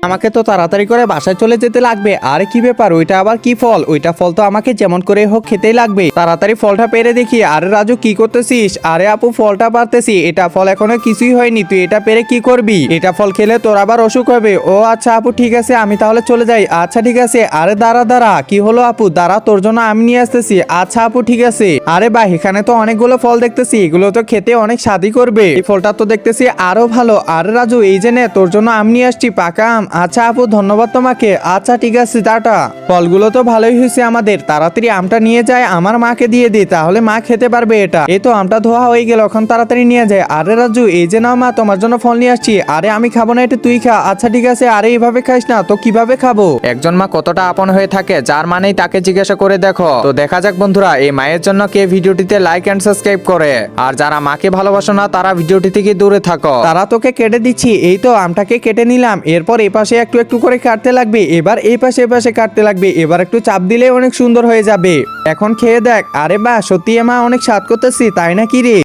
আমাকে তো তাড়াতাড়ি করে বাসায় চলে যেতে লাগবে। আরে কি ব্যাপার, ওইটা আবার কি ফল? ওইটা ফল তো আমাকে যেমন করে হোক খেতেই লাগবে। তাড়াতাড়ি ফলটা পেরে দেখি। আরে রাজু কি করতেছিস? আরে আপু ফলটা পারতেছি। এটা ফল এখনো কিছুই হয়নি, তুই এটা পেরে কি করবি? এটা ফল খেলে তোর আবার অসুখ হবে। ও আচ্ছা আপু ঠিক আছে, আমি তাহলে চলে যাই। আচ্ছা ঠিক আছে। আরে দাঁড়া দাঁড়া, কি হলো আপু? দাঁড়া, তোর জন্য আমি নিয়ে আসতেছি। আচ্ছা আপু ঠিক আছে। আরে বাহ, এখানে তো অনেকগুলো ফল দেখতেছি, এগুলো তো খেতে অনেক স্বাদই করবে। এই ফলটা তো দেখতেছি আরো ভালো। আরে রাজু এই যে নে, তোর জন্য আমি নিয়ে আসছি পাকা আম। আচ্ছা আপু ধন্যবাদ তোমাকে। আচ্ছা ঠিক আছে টাটা। ফলগুলো তো ভালোই হয়েছে আমাদের, তাড়াতাড়ি আমটা নিয়ে যায় আমার মাকে দিয়ে দিই, তাহলে মা খেতে পারবে এটা। এই তো আমটা ধোয়া হয়ে গেল, এখন তাড়াতাড়ি নিয়ে যায়। আরে রাজু এই যে নাও মা, তোমার জন্য ফল নিয়ে আসছি। আরে আমি খাবো না, এটা তুই খা। আচ্ছা ঠিক আছে। আরে এইভাবে খাইস না তো, কিভাবে খাবো? একজন মা কতটা আপন হয়ে থাকে, যার মানেই তাকে জিজ্ঞাসা করে দেখো। তো দেখা যাক বন্ধুরা, এই মায়ের জন্য কে ভিডিওটিতে লাইক এন্ড সাবস্ক্রাইব করে। আর যারা মাকে ভালোবাসো না তারা ভিডিওটি থেকে দূরে থাকো। তারা তোকে কেটে দিচ্ছি। এই তো আমটাকে কেটে নিলাম, এরপর এই পাশে একটু একটু করে কাটতে লাগবে। এবার এই পাশে কাটতে লাগবে। এবার একটু চাপ দিলে অনেক সুন্দর হয়ে যাবে। এখন খেয়ে দেখ। আরে বাহ, সত্যি মা অনেক স্বাদ করতেছি, তাই না কি রে?